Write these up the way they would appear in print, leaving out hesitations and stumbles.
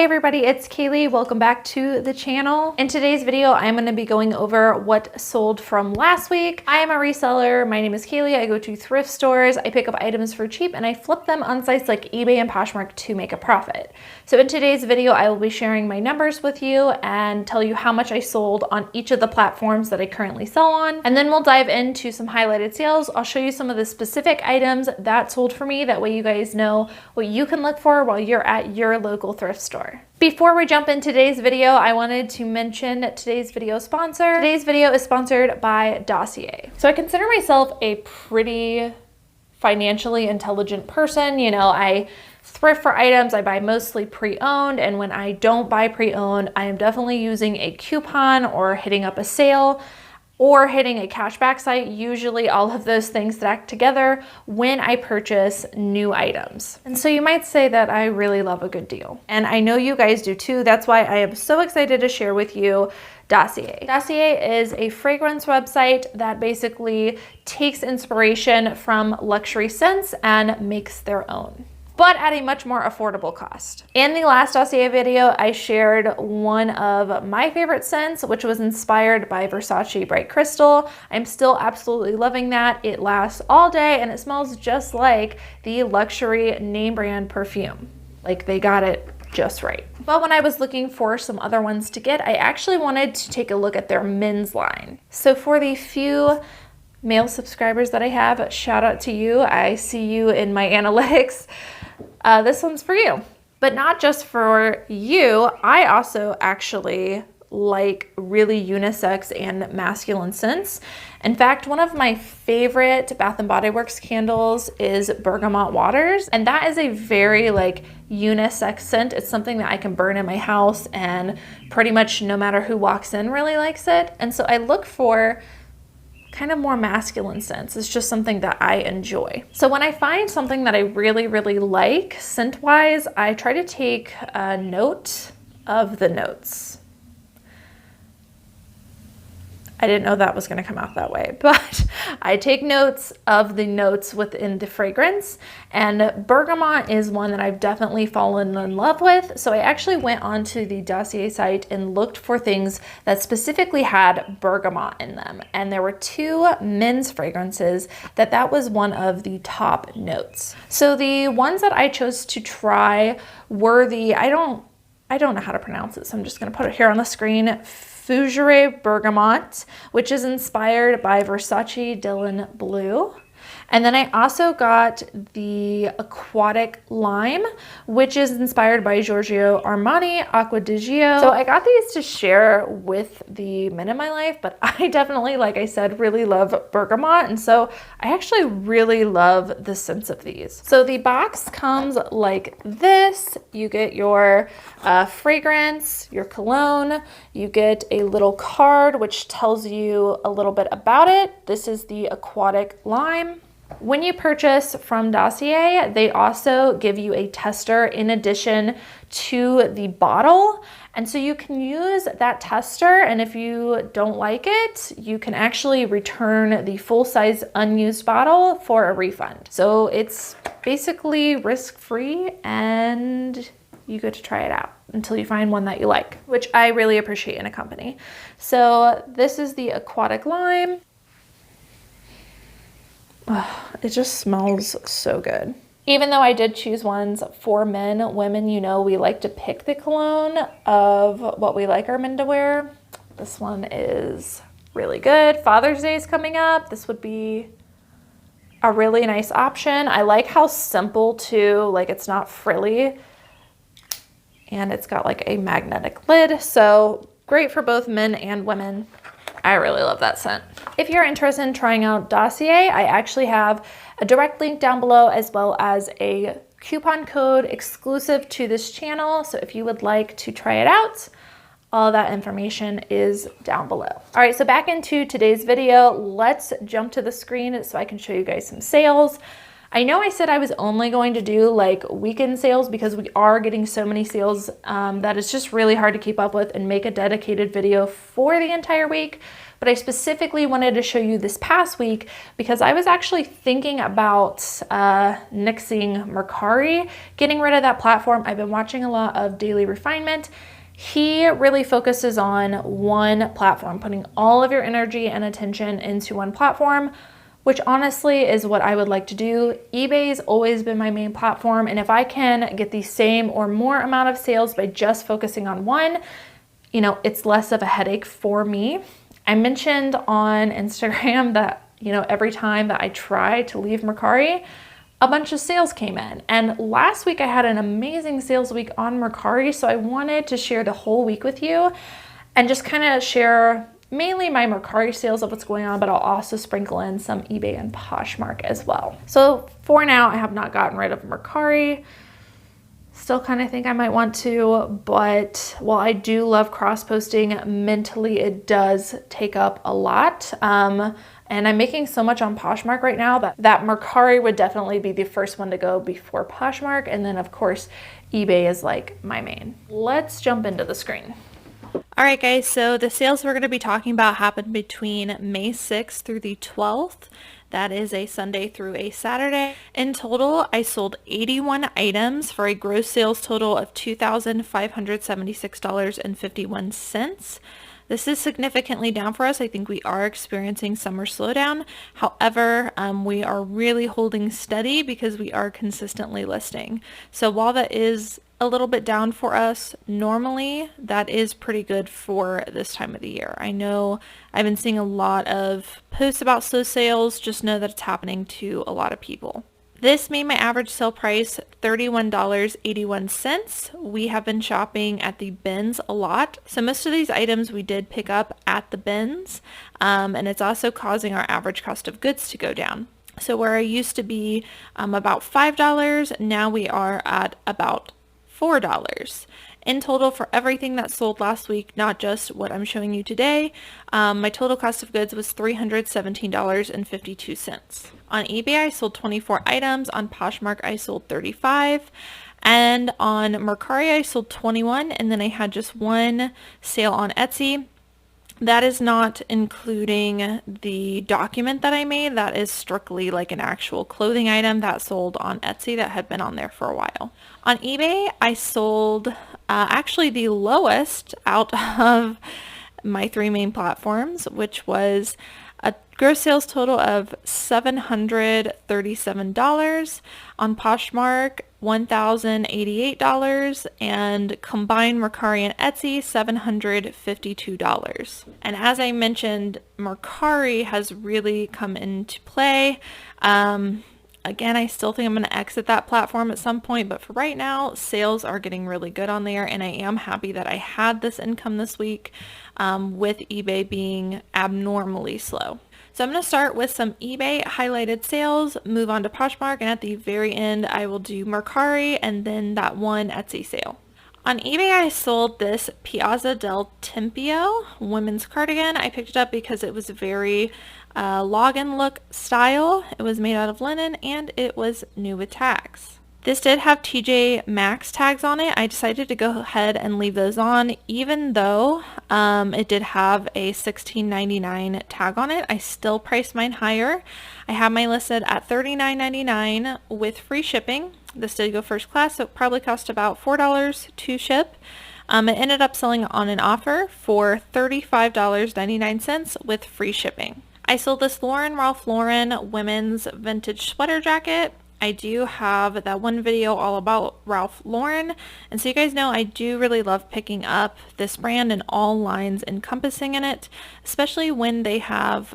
everybody, it's Cayley. Welcome back to the channel. In today's video, I'm going to be going over what sold from last week. I am a reseller. My name is Cayley. I go to thrift stores. I pick up items for cheap and I flip them on sites like eBay and Poshmark to make a profit. So in today's video, I will be sharing my numbers with you and tell you how much I sold on each of the platforms that I currently sell on. And then we'll dive into some highlighted sales. I'll show you some of the specific items that sold for me. That way you guys know what you can look for while you're at your local thrift store. Before we jump in today's video, I wanted to mention today's video sponsor. Today's video is sponsored by Dossier. So I consider myself a pretty financially intelligent person. You know, I thrift for items. I buy mostly pre-owned, and when I don't buy pre-owned, I am definitely using a coupon or hitting up a sale or hitting a cashback site, usually all of those things stacked together when I purchase new items. And so you might say that I really love a good deal. And I know you guys do too. That's why I am so excited to share with you Dossier. Dossier is a fragrance website that basically takes inspiration from luxury scents and makes their own, but at a much more affordable cost. In the last Dossier video, I shared one of my favorite scents, which was inspired by Versace Bright Crystal. I'm still absolutely loving that. It lasts all day and it smells just like the luxury name brand perfume. Like they got it just right. But when I was looking for some other ones to get, I actually wanted to take a look at their men's line. So for the few male subscribers that I have, shout out to you. I see you in my analytics. This one's for you, but not just for you. I also actually like really unisex and masculine scents. In fact, one of my favorite Bath & Body Works candles is Bergamot Waters, and that is a very like unisex scent. It's something that I can burn in my house and pretty much no matter who walks in really likes it. And so I look for kind of more masculine scents. It's just something that I enjoy. So when I find something that I really, really like scent-wise, I try to take a note of the notes. I didn't know that was going to come out that way, but I take notes of the notes within the fragrance, and bergamot is one that I've definitely fallen in love with. So I actually went onto the Dossier site and looked for things that specifically had bergamot in them, and there were two men's fragrances that was one of the top notes. So the ones that I chose to try were the, I don't know how to pronounce it, so I'm just going to put it here on the screen. Fougere Bergamot, which is inspired by Versace Dylan Blue. And then I also got the Aquatic Lime, which is inspired by Giorgio Armani Acqua di Gio. So I got these to share with the men in my life, but I definitely, like I said, really love bergamot. And so I actually really love the scents of these. So the box comes like this. You get your fragrance, your cologne, you get a little card which tells you a little bit about it. This is the Aquatic Lime. When you purchase from Dossier, they also give you a tester in addition to the bottle. And so you can use that tester, and if you don't like it, you can actually return the full-size unused bottle for a refund. So it's basically risk-free and you get to try it out until you find one that you like, which I really appreciate in a company. So this is the Aquatic Lime. Oh, it just smells so good. Even though I did choose ones for men, women, you know, we like to pick the cologne of what we like our men to wear. This one is really good. Father's Day is coming up. This would be a really nice option. I like how simple too, like it's not frilly, and it's got like a magnetic lid. So great for both men and women. I really love that scent. If you're interested in trying out Dossier, I actually have a direct link down below as well as a coupon code exclusive to this channel. So if you would like to try it out, all that information is down below. All right, so back into today's video. Let's jump to the screen so I can show you guys some sales. I know I said I was only going to do like weekend sales because we are getting so many sales that it's just really hard to keep up with and make a dedicated video for the entire week. But I specifically wanted to show you this past week because I was actually thinking about nixing Mercari, getting rid of that platform. I've been watching a lot of Daily Refinement. He really focuses on one platform, putting all of your energy and attention into one platform, which honestly is what I would like to do. eBay's always been my main platform, and if I can get the same or more amount of sales by just focusing on one, you know, it's less of a headache for me. I mentioned on Instagram that, you know, every time that I try to leave Mercari, a bunch of sales came in. And last week I had an amazing sales week on Mercari, so I wanted to share the whole week with you and just kind of share mainly my Mercari sales of what's going on, but I'll also sprinkle in some eBay and Poshmark as well. So for now, I have not gotten rid of Mercari. Still kind of think I might want to, but while I do love cross-posting, mentally it does take up a lot. And I'm making so much on Poshmark right now that Mercari would definitely be the first one to go before Poshmark. And then of course, eBay is like my main. Let's jump into the screen. All right, guys, so the sales we're going to be talking about happened between May 6th through the 12th. That is a Sunday through a Saturday. In total, I sold 81 items for a gross sales total of $2,576.51. This is significantly down for us. I think we are experiencing summer slowdown. However, we are really holding steady because we are consistently listing. So while that is a little bit down for us, normally that is pretty good for this time of the year. I know I've been seeing a lot of posts about slow sales. Just know that it's happening to a lot of people. This made my average sale price $31.81. We have been shopping at the bins a lot. So most of these items we did pick up at the bins, and it's also causing our average cost of goods to go down. So where I used to be about $5, now we are at about $4. In total for everything that sold last week, not just what I'm showing you today, my total cost of goods was $317.52. On eBay, I sold 24 items. On Poshmark, I sold 35. And on Mercari, I sold 21. And then I had just one sale on Etsy. That is not including the document that I made. That is strictly like an actual clothing item that sold on Etsy that had been on there for a while. On eBay, I sold actually the lowest out of my three main platforms, which was a gross sales total of $737. On Poshmark, $1,088, and combined Mercari and Etsy, $752. And as I mentioned, Mercari has really come into play. Again, I still think I'm going to exit that platform at some point, but for right now, sales are getting really good on there, and I am happy that I had this income this week with eBay being abnormally slow. So I'm going to start with some eBay highlighted sales, move on to Poshmark, and at the very end, I will do Mercari and then that one Etsy sale. On eBay, I sold this Piazza del Tempio women's cardigan. I picked it up because it was very login look style. It was made out of linen and it was new with tags. This did have TJ Maxx tags on it. I decided to go ahead and leave those on, even though it did have a $16.99 tag on it. I still priced mine higher. I have mine listed at $39.99 with free shipping. This did go first class, so it probably cost about $4 to ship. It ended up selling on an offer for $35.99 with free shipping. I sold this Ralph Lauren women's vintage sweater jacket. I do have that one video all about Ralph Lauren, and so you guys know I do really love picking up this brand and all lines encompassing in it, especially when they have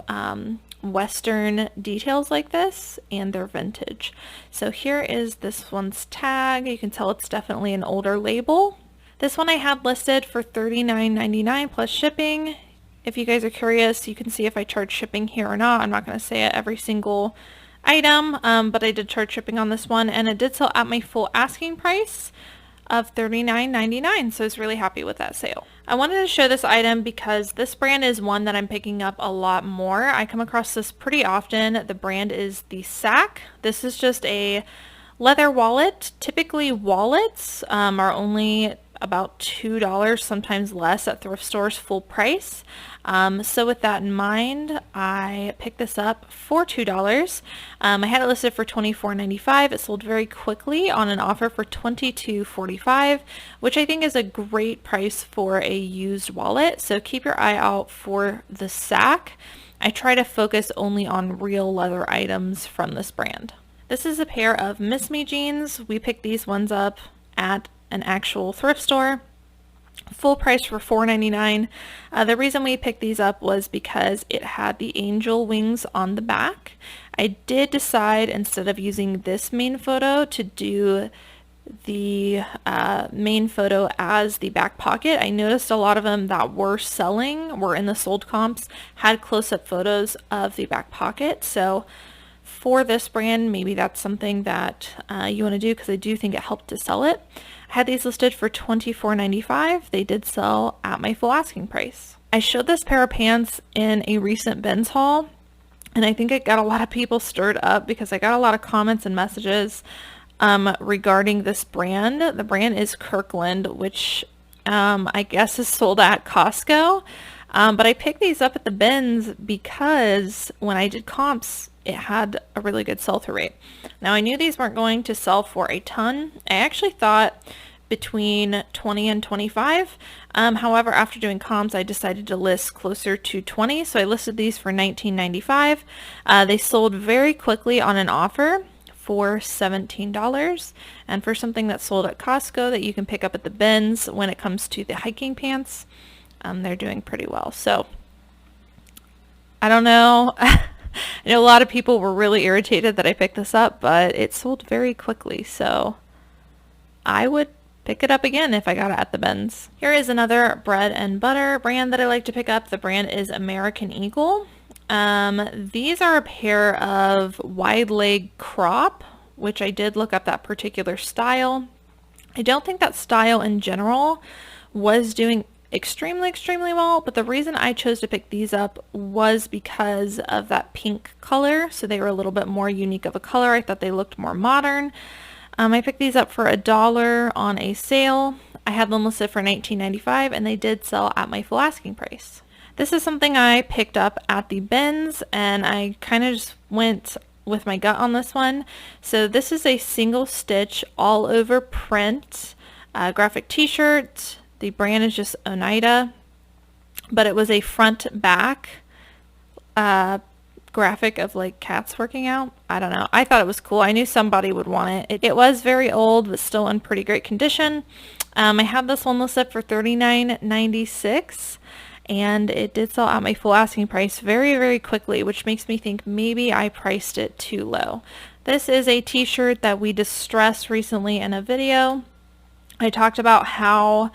Western details like this and they're vintage. So here is this one's tag. You can tell it's definitely an older label. This one I had listed for $39.99 plus shipping. If you guys are curious, you can see if I charge shipping here or not. I'm not going to say it every single item, but I did charge shipping on this one, and it did sell at my full asking price of $39.99, so I was really happy with that sale. I wanted to show this item because this brand is one that I'm picking up a lot more. I come across this pretty often. The brand is the Sack. This is just a leather wallet. Typically wallets are only about $2, sometimes less at thrift stores full price. So with that in mind, I picked this up for $2. I had it listed for $24.95. It sold very quickly on an offer for $22.45, which I think is a great price for a used wallet. So keep your eye out for the Sack. I try to focus only on real leather items from this brand. This is a pair of Miss Me jeans. We picked these ones up at an actual thrift store. Full price for $4.99. The reason we picked these up was because it had the angel wings on the back. I did decide, instead of using this main photo, to do the main photo as the back pocket. I noticed a lot of them that were selling, were in the sold comps, had close-up photos of the back pocket. So for this brand, maybe that's something that you want to do, because I do think it helped to sell it. I had these listed for $24.95. They did sell at my full asking price. I showed this pair of pants in a recent Ben's haul, and I think it got a lot of people stirred up because I got a lot of comments and messages regarding this brand. The brand is Kirkland, which I guess is sold at Costco. But I picked these up at the Ben's because when I did comps, it had a really good sell-through rate. Now, I knew these weren't going to sell for a ton. I actually thought between 20 and 25. However, after doing comps, I decided to list closer to 20. So I listed these for $19.95. They sold very quickly on an offer for $17. And for something that's sold at Costco that you can pick up at the Ben's when it comes to the hiking pants, they're doing pretty well. So I don't know. I know a lot of people were really irritated that I picked this up, but it sold very quickly, so I would pick it up again if I got it at the Ben's. Here is another bread and butter brand that I like to pick up. The brand is American Eagle. These are a pair of wide leg crop, which I did look up that particular style. I don't think that style in general was doing extremely well, but the reason I chose to pick these up was because of that pink color. So they were a little bit more unique of a color. I thought they looked more modern. I picked these up for $1 on a sale. I had them listed for $19.95, and they did sell at my full asking price. This is something I picked up at the Ben's, and I kind of just went with my gut on this one. So this is a single stitch all over print graphic t-shirt. The brand is just Innate, but it was a front back graphic of like cats working out. I don't know. I thought it was cool. I knew somebody would want it. It was very old, but still in pretty great condition. I had this one listed for $39.96, and it did sell at my full asking price very quickly, which makes me think maybe I priced it too low. This is a t-shirt that we distressed recently in a video. I talked about how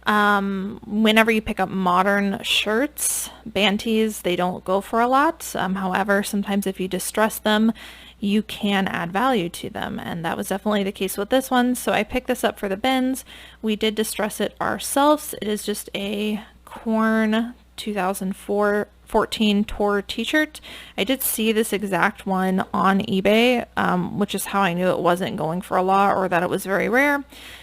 whenever you pick up modern shirts, banties, they don't go for a lot. However, sometimes if you distress them, you can add value to them, and that was definitely the case with this one. So I picked this up for the Ben's. We did distress it ourselves. It is just a corn 2014 Torrid t-shirt. I did see this exact one on eBay, which is how I knew it wasn't going for a lot or that it was very rare.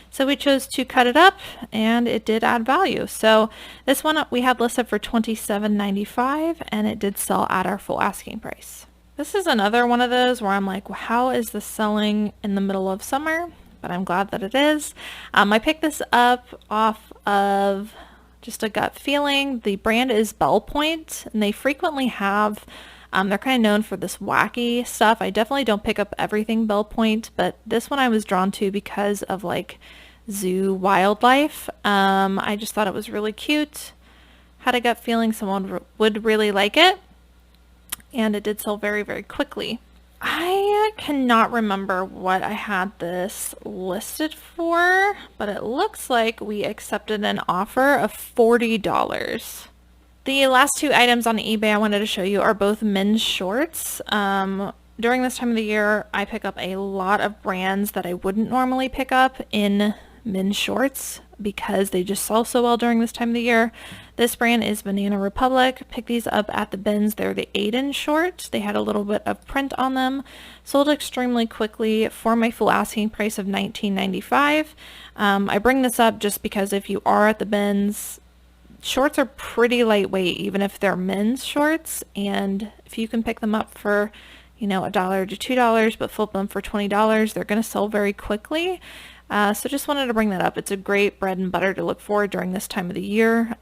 So we chose to cut it up, and it did add value. So this one we had listed for $27.95, and it did sell at our full asking price. This is another one of those where I'm like, well, how is this selling in the middle of summer? But I'm glad that it is. I picked this up off of just a gut feeling. The brand is Bell Point, and they frequently have they're kind of known for this wacky stuff. I definitely don't pick up everything Bell Point, but this one I was drawn to because of like zoo wildlife. I just thought it was really cute. Had a gut feeling someone would really like it, and it did sell very quickly. I cannot remember what I had this listed for, but it looks like we accepted an offer of $40. The last two items on eBay I wanted to show you are both men's shorts. During this time of the year, I pick up a lot of brands that I wouldn't normally pick up in men's shorts. because they just sell so well during this time of the year. This brand is Banana Republic. Pick these up at the bins. They're the Maiden short. They had a little bit of print on them. Sold extremely quickly for my full asking price of $19.95. I bring this up just because if you are at the bins, shorts are pretty lightweight, even if they're men's shorts. And if you can pick them up for, you know, $1 to $2, but flip them for $20, they're going to sell very quickly. So just wanted to bring that up. It's a great bread and butter to look for during this time of the year,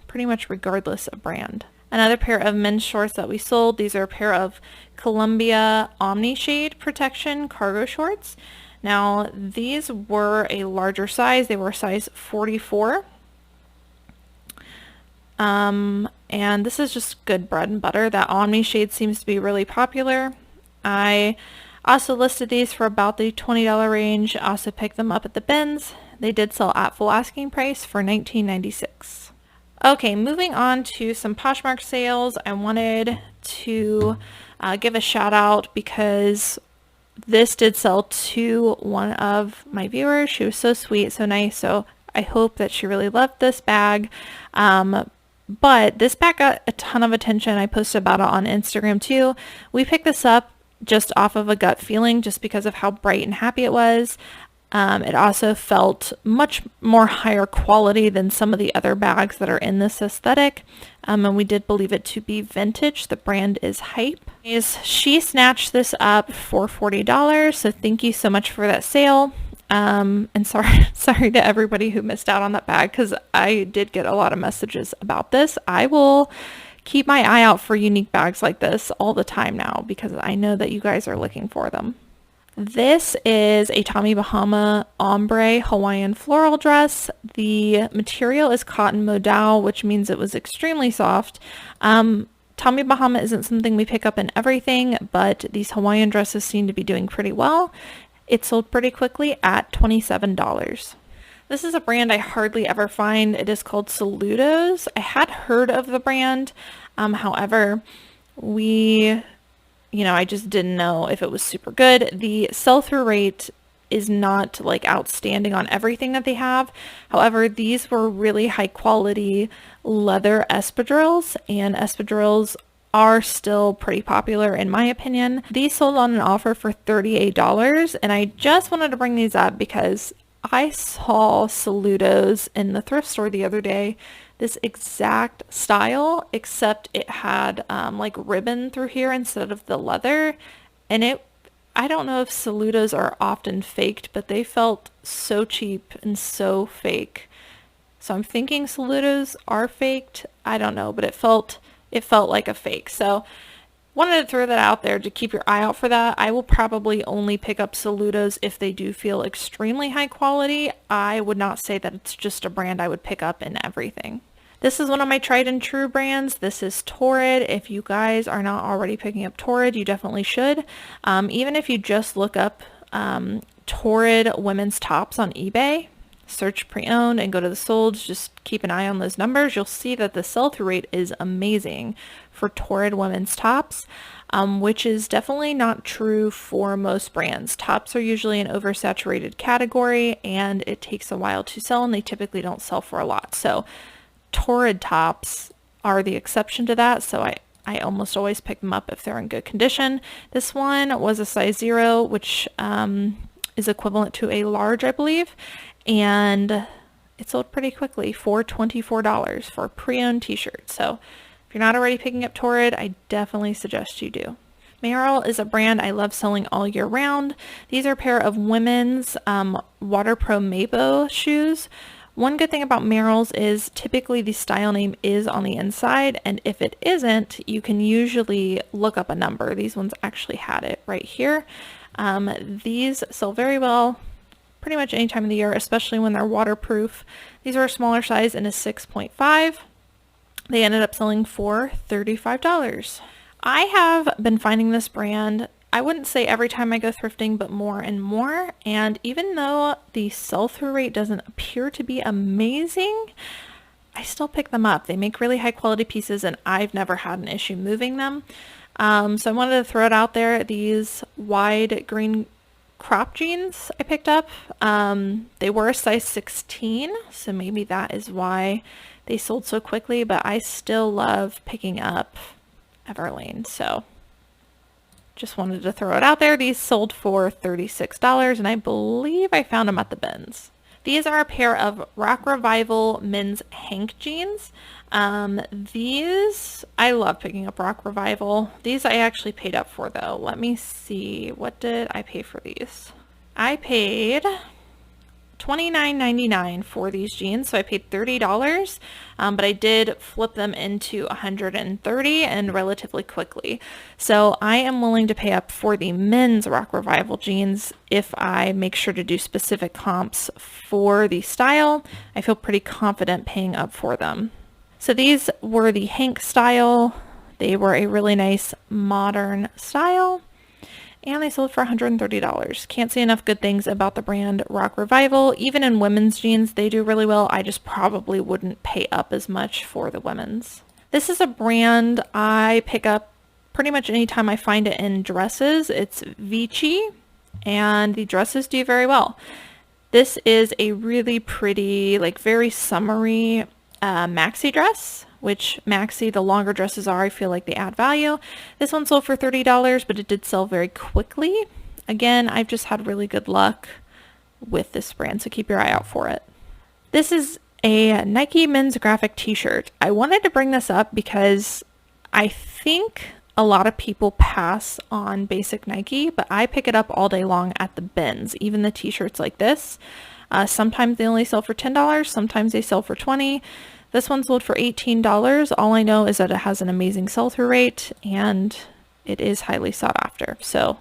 pretty much regardless of brand. Another pair of men's shorts that we sold, these are a pair of Columbia Omni Shade Protection cargo shorts. Now, these were a larger size. They were size 44. And this is just good bread and butter. That Omni shade seems to be really popular. I also listed these for about the $20 range. Also picked them up at the bins. They did sell at full asking price for $19.96. Okay, moving on to some Poshmark sales. I wanted to give a shout out because this did sell to one of my viewers. She was so sweet, so nice. So I hope that she really loved this bag. But this bag got a ton of attention. I posted about it on Instagram too. We picked this up just off of a gut feeling, just because of how bright and happy it was. It also felt much more higher quality than some of the other bags that are in this aesthetic. And we did believe it to be vintage. The brand is Hype. She snatched this up for $40. So thank you so much for that sale. And sorry to everybody who missed out on that bag, because I did get a lot of messages about this. I will keep my eye out for unique bags like this all the time now, because I know that you guys are looking for them. This is a Tommy Bahama ombre Hawaiian floral dress. The material is cotton modal, which means it was extremely soft. Tommy Bahama isn't something we pick up in everything, but these Hawaiian dresses seem to be doing pretty well. It sold pretty quickly at $27. This is a brand I hardly ever find. It is called Saludos. I had heard of the brand. However, I just didn't know if it was super good. The sell-through rate is not like outstanding on everything that they have. However, these were really high quality leather espadrilles, and espadrilles are still pretty popular in my opinion. These sold on an offer for $38, and I just wanted to bring these up because I saw Saludos in the thrift store the other day, this exact style, except it had like ribbon through here instead of the leather. And I don't know if Saludos are often faked, but they felt so cheap and so fake. So I'm thinking Saludos are faked. I don't know, but it felt like a fake. So wanted to throw that out there to keep your eye out for that. I will probably only pick up Saludos if they do feel extremely high quality. I would not say that it's just a brand I would pick up in everything. This is one of my tried and true brands. This is Torrid. If you guys are not already picking up Torrid, you definitely should. Even if you just look up Torrid women's tops on eBay, search pre-owned and go to the solds, just keep an eye on those numbers. You'll see that the sell-through rate is amazing for Torrid women's tops, which is definitely not true for most brands. Tops are usually an oversaturated category and it takes a while to sell, and they typically don't sell for a lot. So Torrid tops are the exception to that. So I almost always pick them up if they're in good condition. This one was a size 0, which is equivalent to a large, I believe. And it sold pretty quickly for $24 for a pre-owned t-shirt. So if you're not already picking up Torrid, I definitely suggest you do. Merrell is a brand I love selling all year round. These are a pair of women's Water Pro Mabo shoes. One good thing about Merrell's is typically the style name is on the inside, and if it isn't, you can usually look up a number. These ones actually had it right here. These sell very well pretty much any time of the year, especially when they're waterproof. These are a smaller size in a 6.5. They ended up selling for $35. I have been finding this brand, I wouldn't say every time I go thrifting, but more and more. And even though the sell-through rate doesn't appear to be amazing, I still pick them up. They make really high quality pieces and I've never had an issue moving them. So I wanted to throw it out there. These wide green crop jeans I picked up. They were a size 16, so maybe that is why they sold so quickly, but I still love picking up Everlane, so just wanted to throw it out there. These sold for $36, and I believe I found them at the bins. These are a pair of Rock Revival men's Hank jeans. These, I love picking up Rock Revival. These I actually paid up for though. Let me see. What did I pay for these? I paid $29.99 for these jeans, so I paid $30, but I did flip them into $130 and relatively quickly. So I am willing to pay up for the men's Rock Revival jeans if I make sure to do specific comps for the style. I feel pretty confident paying up for them. So these were the Hank style. They were a really nice modern style, and they sold for $130. Can't say enough good things about the brand Rock Revival. Even in women's jeans, they do really well. I just probably wouldn't pay up as much for the women's. This is a brand I pick up pretty much anytime I find it in dresses. It's Vichy, and the dresses do very well. This is a really pretty, like very summery maxi dress, which maxi, the longer dresses are, I feel like they add value. This one sold for $30, but it did sell very quickly. Again, I've just had really good luck with this brand, so keep your eye out for it. This is a Nike men's graphic t-shirt. I wanted to bring this up because I think a lot of people pass on basic Nike, but I pick it up all day long at the bins, even the t-shirts like this. Sometimes they only sell for $10, sometimes they sell for $20. This one sold for $18. All I know is that it has an amazing sell-through rate and it is highly sought after. So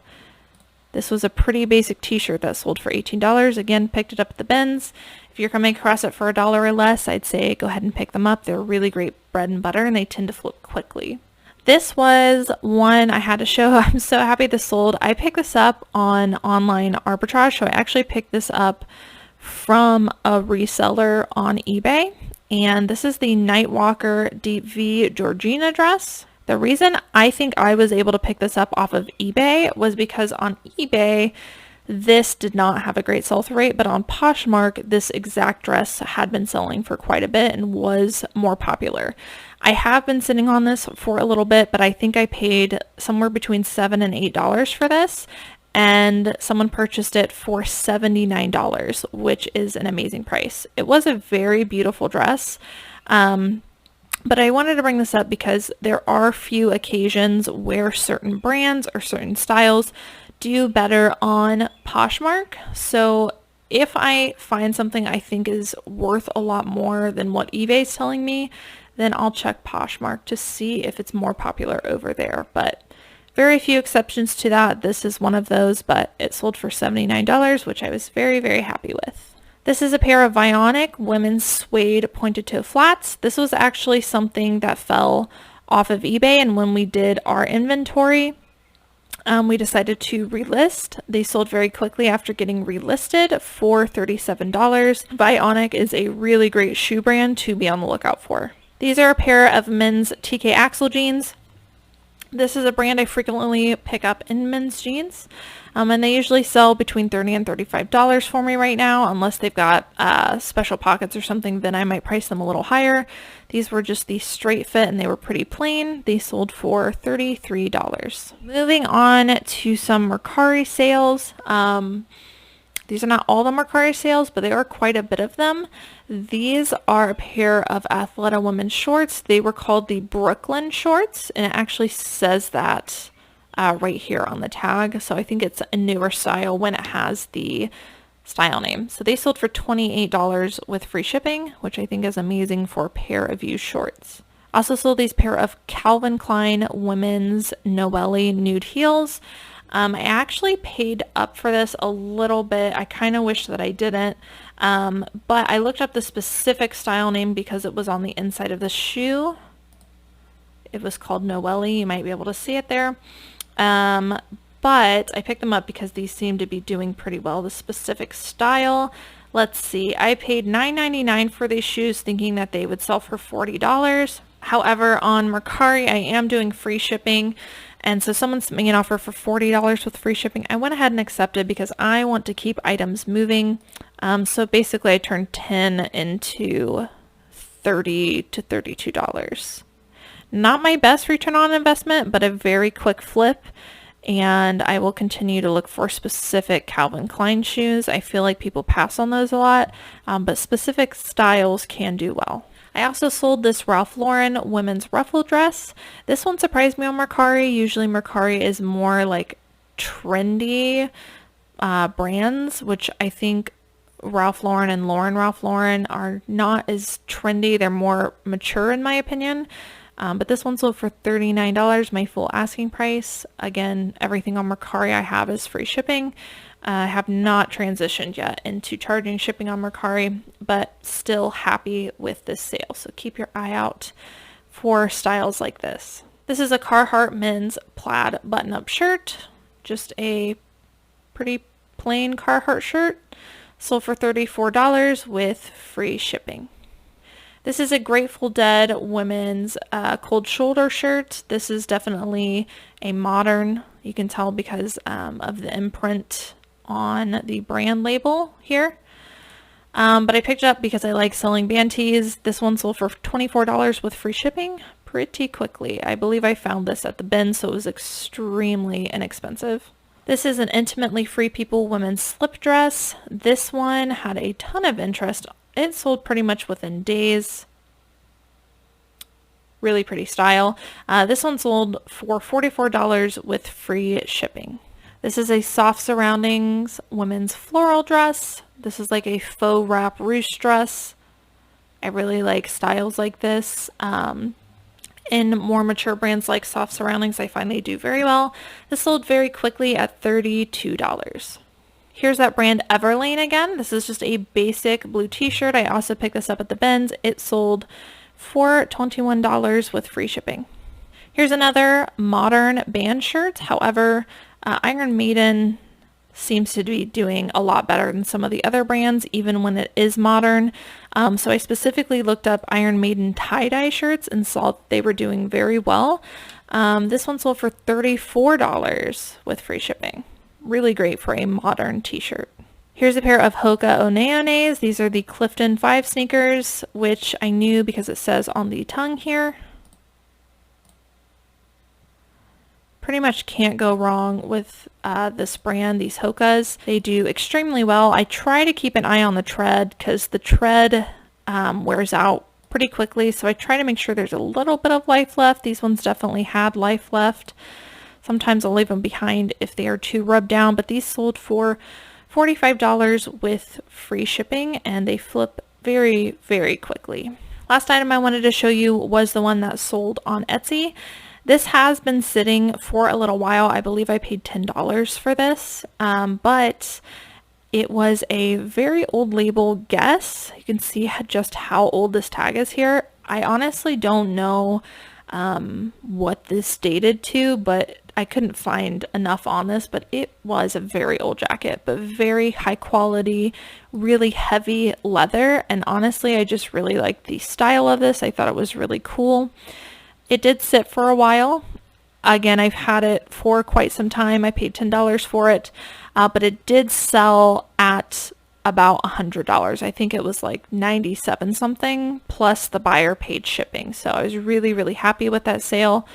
this was a pretty basic t-shirt that sold for $18. Again, picked it up at the bins. If you're coming across it for $1 or less, I'd say go ahead and pick them up. They're really great bread and butter and they tend to flip quickly. This was one I had to show. I'm so happy this sold. I picked this up on online arbitrage. So I actually picked this up from a reseller on eBay. And this is the Nightwalker Deep V Georgina dress. The reason I think I was able to pick this up off of eBay was because on eBay, this did not have a great sell-through rate, but on Poshmark, this exact dress had been selling for quite a bit and was more popular. I have been sitting on this for a little bit, but I think I paid somewhere between $7 and $8 for this. And someone purchased it for $79, which is an amazing price. It was a very beautiful dress, but I wanted to bring this up because there are few occasions where certain brands or certain styles do better on Poshmark. So if I find something I think is worth a lot more than what eBay is telling me, then I'll check Poshmark to see if it's more popular over there. But very few exceptions to that. This is one of those, but it sold for $79, which I was very, very happy with. This is a pair of Vionic women's suede pointed toe flats. This was actually something that fell off of eBay, and when we did our inventory, we decided to relist. They sold very quickly after getting relisted for $37. Vionic is a really great shoe brand to be on the lookout for. These are a pair of men's TK Axel jeans. This is a brand I frequently pick up in men's jeans, and they usually sell between $30 and $35 for me right now, unless they've got special pockets or something, then I might price them a little higher. These were just the straight fit and they were pretty plain. They sold for $33. Moving on to some Mercari sales. These are not all the Mercari sales, but there are quite a bit of them. These are a pair of Athleta women's shorts. They were called the Brooklyn shorts, and it actually says that right here on the tag. So I think it's a newer style when it has the style name. So they sold for $28 with free shipping, which I think is amazing for a pair of used shorts. Also sold these pair of Calvin Klein women's Noelle nude heels. I actually paid up for this a little bit. I kind of wish that I didn't, but I looked up the specific style name because it was on the inside of the shoe. It was called Noelle. You might be able to see it there. But I picked them up because these seem to be doing pretty well. The specific style, let's see, I paid $9.99 for these shoes thinking that they would sell for $40. However, on Mercari, I am doing free shipping, And so someone sent me an offer for $40 with free shipping. I went ahead and accepted because I want to keep items moving. So basically I turned 10 into $30 to $32. Not my best return on investment, but a very quick flip. And I will continue to look for specific Calvin Klein shoes. I feel like people pass on those a lot, but specific styles can do well. I also sold this Ralph Lauren women's ruffle dress. This one surprised me on Mercari. Usually Mercari is more like trendy brands, which I think Ralph Lauren and Ralph Lauren are not as trendy. They're more mature in my opinion. But this one sold for $39, my full asking price. Again, everything on Mercari I have is free shipping. I have not transitioned yet into charging shipping on Mercari, but still happy with this sale. So keep your eye out for styles like this. This is a Carhartt men's plaid button-up shirt. Just a pretty plain Carhartt shirt. Sold for $34 with free shipping. This is a Grateful Dead women's cold shoulder shirt. This is definitely a modern. You can tell because of the imprint on the brand label here. But I picked it up because I like selling band tees. This one sold for $24 with free shipping pretty quickly. I believe I found this at the bin, so it was extremely inexpensive. This is an Intimately Free People women's slip dress. This one had a ton of interest. It sold pretty much within days. Really pretty style. This one sold for $44 with free shipping. This is a Soft Surroundings women's floral dress. This is like a faux wrap ruche dress. I really like styles like this. In more mature brands like Soft Surroundings, I find they do very well. This sold very quickly at $32. Here's that brand Everlane again. This is just a basic blue t-shirt. I also picked this up at the bins. It sold for $21 with free shipping. Here's another modern band shirt. However, Iron Maiden seems to be doing a lot better than some of the other brands, even when it is modern. So I specifically looked up Iron Maiden tie-dye shirts and saw they were doing very well. This one sold for $34 with free shipping. Really great for a modern t-shirt. Here's a pair of Hoka One. These are the Clifton 5 sneakers, which I knew because it says on the tongue here. Pretty much can't go wrong with this brand, these Hokas. They do extremely well. I try to keep an eye on the tread because the tread wears out pretty quickly, so I try to make sure there's a little bit of life left. These ones definitely had life left. Sometimes I'll leave them behind if they are too rubbed down, but these sold for $45 with free shipping, and they flip very, very quickly. Last item I wanted to show you was the one that sold on Etsy. This has been sitting for a little while. I believe I paid $10 for this, but it was a very old label guess. You can see just how old this tag is here. I honestly don't know what this dated to, but I couldn't find enough on this, but it was a very old jacket, but very high quality, really heavy leather. And honestly, I just really liked the style of this. I thought it was really cool. It did sit for a while. Again, I've had it for quite some time. I paid $10 for it, but it did sell at about $100. I think it was like 97 something plus the buyer paid shipping. So I was really, really happy with that sale,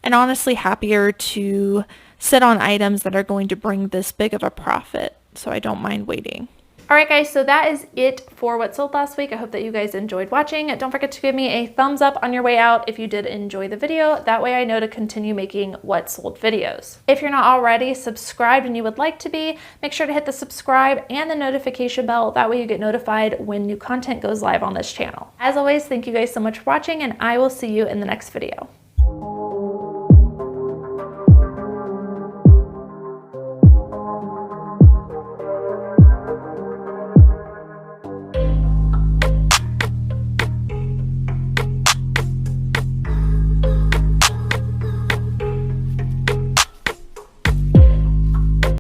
and honestly happier to sit on items that are going to bring this big of a profit. So I don't mind waiting. All right, guys, so that is it for what sold last week. I hope that you guys enjoyed watching. Don't forget to give me a thumbs up on your way out if you did enjoy the video. That way I know to continue making what sold videos. If you're not already subscribed and you would like to be, make sure to hit the subscribe and the notification bell. That way you get notified when new content goes live on this channel. As always, thank you guys so much for watching, and I will see you in the next video.